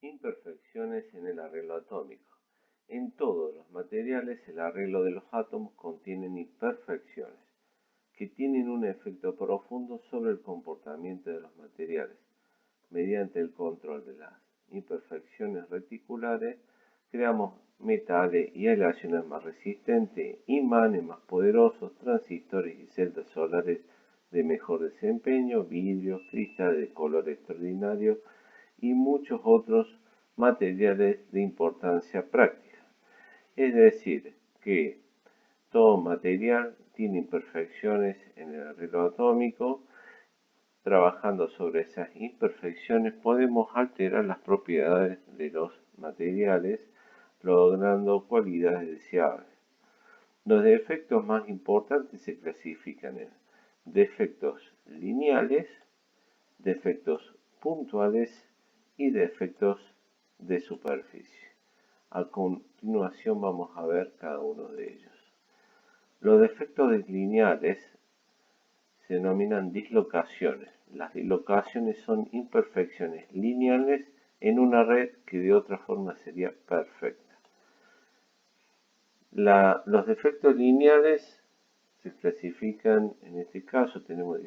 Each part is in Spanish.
Imperfecciones en el arreglo atómico. En todos los materiales el arreglo de los átomos contienen imperfecciones que tienen un efecto profundo sobre el comportamiento de los materiales. Mediante el control de las imperfecciones reticulares, creamos metales y aleaciones más resistentes, imanes más poderosos, transistores y celdas solares de mejor desempeño, vidrios, cristales de color extraordinario y muchos otros materiales de importancia práctica. Es decir, que todo material tiene imperfecciones en el arreglo atómico. Trabajando sobre esas imperfecciones podemos alterar las propiedades de los materiales, logrando cualidades deseables. Los defectos más importantes se clasifican en defectos lineales, defectos puntuales y defectos de superficie. A continuación vamos a ver cada uno de ellos. Los defectos lineales se denominan dislocaciones. Las dislocaciones son imperfecciones lineales en una red que de otra forma sería perfecta. Los defectos lineales se clasifican, en este caso tenemos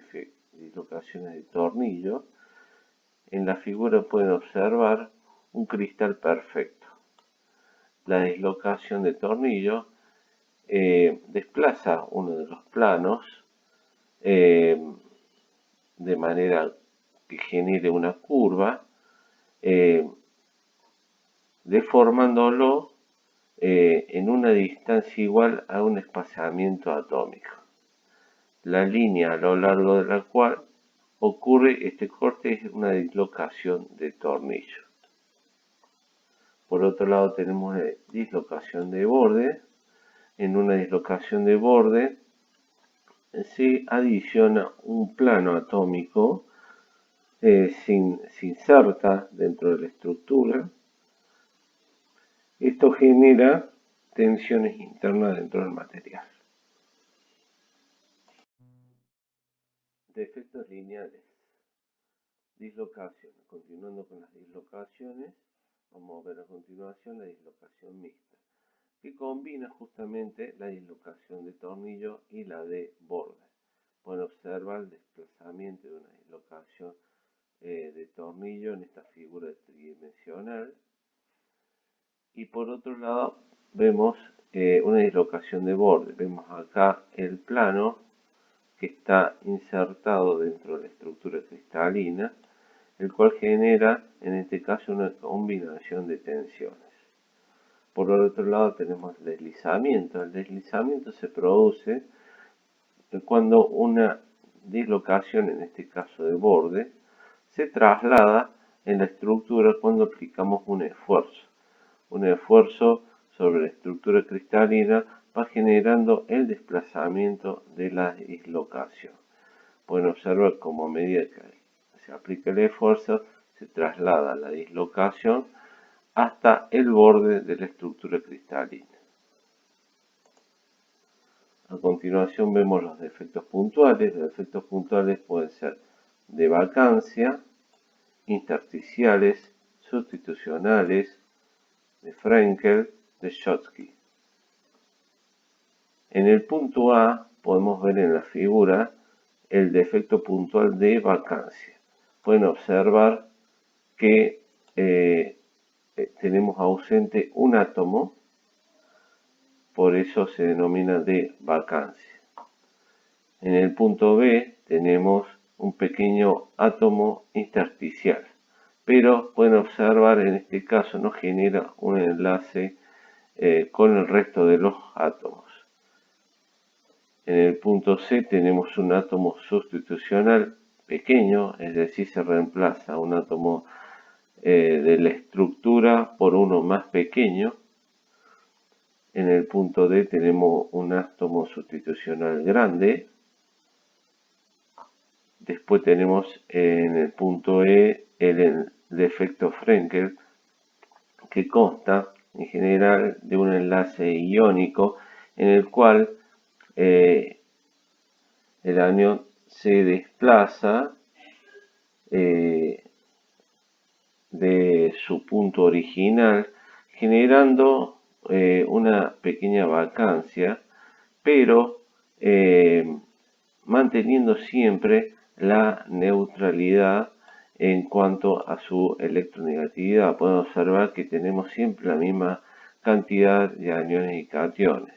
dislocaciones de tornillo. En la figura pueden observar un cristal perfecto. La dislocación de tornillo desplaza uno de los planos de manera que genere una curva, deformándolo en una distancia igual a un espaciamiento atómico. La línea a lo largo de la cual ocurre este corte es una dislocación de tornillo. Por otro lado tenemos la dislocación de borde. En una dislocación de borde se adiciona un plano atómico, se inserta dentro de la estructura. Esto genera tensiones internas dentro del material. Defectos lineales. Dislocación. Continuando con las dislocaciones, vamos a ver a continuación la dislocación mixta, que combina justamente la dislocación de tornillo y la de borde. Pueden observar el desplazamiento de una dislocación de tornillo en esta figura tridimensional. Y por otro lado vemos una dislocación de borde. Vemos acá el plano que está insertado dentro de la estructura cristalina, el cual genera en este caso una combinación de tensiones. Por otro lado tenemos el deslizamiento. El deslizamiento se produce cuando una dislocación, en este caso de borde, se traslada en la estructura cuando aplicamos un esfuerzo. Un esfuerzo sobre la estructura cristalina va generando el desplazamiento de la dislocación. Pueden observar cómo a medida que se aplica el esfuerzo se traslada la dislocación hasta el borde de la estructura cristalina. A continuación vemos los defectos puntuales. Los defectos puntuales pueden ser de vacancia, intersticiales, sustitucionales, de Frenkel, de Schottky. En el punto A podemos ver en la figura el defecto puntual de vacancia. Pueden observar que tenemos ausente un átomo, por eso se denomina de vacancia. En el punto B tenemos un pequeño átomo intersticial, pero pueden observar en este caso no genera un enlace con el resto de los átomos. En el punto C tenemos un átomo sustitucional pequeño, es decir, se reemplaza un átomo de la estructura por uno más pequeño. En el punto D tenemos un átomo sustitucional grande. Después tenemos en el punto E el defecto Frenkel, que consta en general de un enlace iónico en el cual el anión se desplaza de su punto original, generando una pequeña vacancia, pero manteniendo siempre la neutralidad en cuanto a su electronegatividad. Podemos observar que tenemos siempre la misma cantidad de aniones y cationes.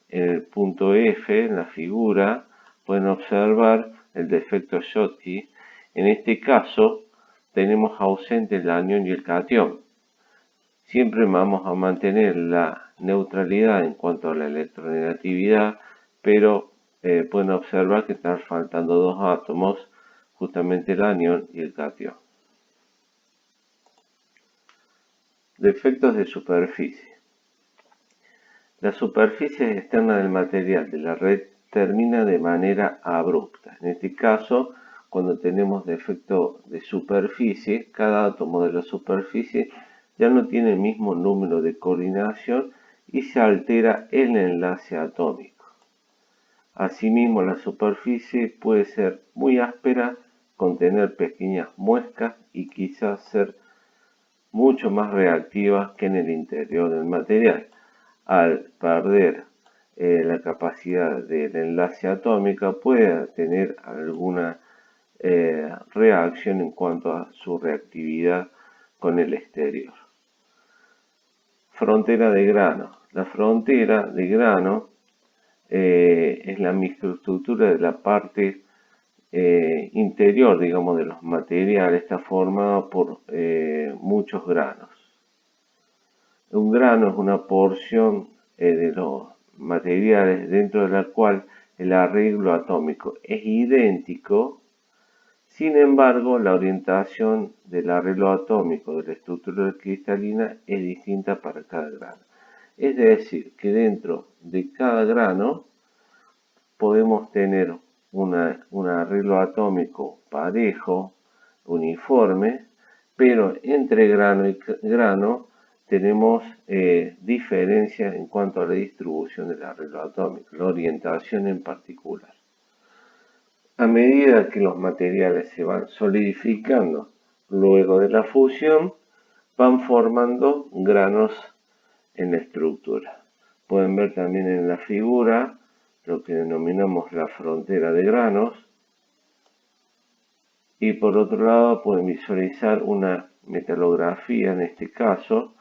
En el punto F, en la figura, pueden observar el defecto Schottky. En este caso, tenemos ausente el anión y el cation. Siempre vamos a mantener la neutralidad en cuanto a la electronegatividad, pero pueden observar que están faltando dos átomos, justamente el anión y el cation. Defectos de superficie. La superficie externa del material de la red termina de manera abrupta. En este caso, cuando tenemos defecto de superficie, cada átomo de la superficie ya no tiene el mismo número de coordinación y se altera el enlace atómico. Asimismo, la superficie puede ser muy áspera, contener pequeñas muescas y quizás ser mucho más reactiva que en el interior del material. Al perder la capacidad del enlace atómica, puede tener alguna reacción en cuanto a su reactividad con el exterior. Frontera de grano. La frontera de grano es la microestructura de la parte interior, digamos, de los materiales. Está formada por muchos granos. Un grano es una porción de los materiales dentro de la cual el arreglo atómico es idéntico. Sin embargo, la orientación del arreglo atómico de la estructura cristalina es distinta para cada grano. Es decir, que dentro de cada grano podemos tener un arreglo atómico parejo, uniforme, pero entre grano y grano tenemos diferencias en cuanto a la distribución del arreglo atómico, la orientación en particular. A medida que los materiales se van solidificando luego de la fusión, van formando granos en la estructura. Pueden ver también en la figura lo que denominamos la frontera de granos. Y por otro lado pueden visualizar una metalografía, en este caso,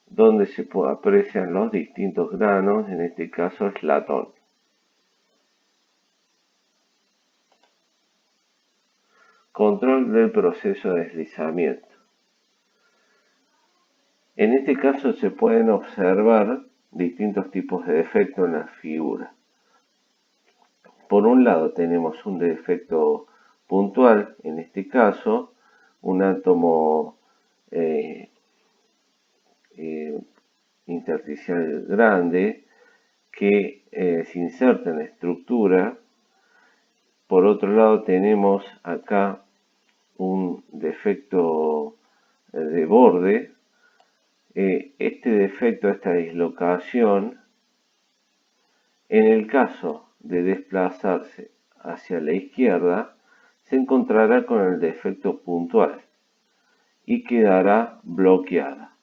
donde se aprecian los distintos granos, en este caso es latón. Control del proceso de deslizamiento. En este caso se pueden observar distintos tipos de defectos en la figura. Por un lado tenemos un defecto puntual, en este caso un átomo intersticial grande que se inserta en la estructura. Por otro lado tenemos acá un defecto de borde. Este defecto, esta dislocación, en el caso de desplazarse hacia la izquierda, se encontrará con el defecto puntual y quedará bloqueada.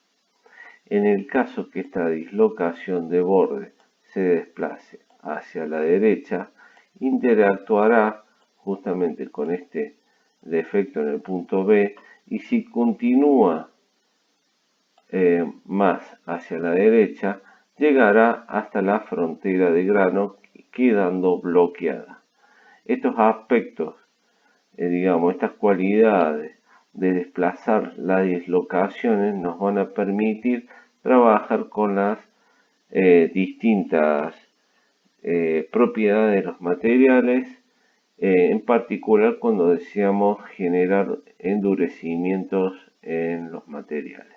En el caso que esta dislocación de borde se desplace hacia la derecha, interactuará justamente con este defecto en el punto B, y si continúa más hacia la derecha, llegará hasta la frontera de grano, quedando bloqueada. Estos aspectos, digamos, estas cualidades de desplazar las dislocaciones nos van a permitir trabajar con las distintas propiedades de los materiales, en particular cuando deseamos generar endurecimientos en los materiales.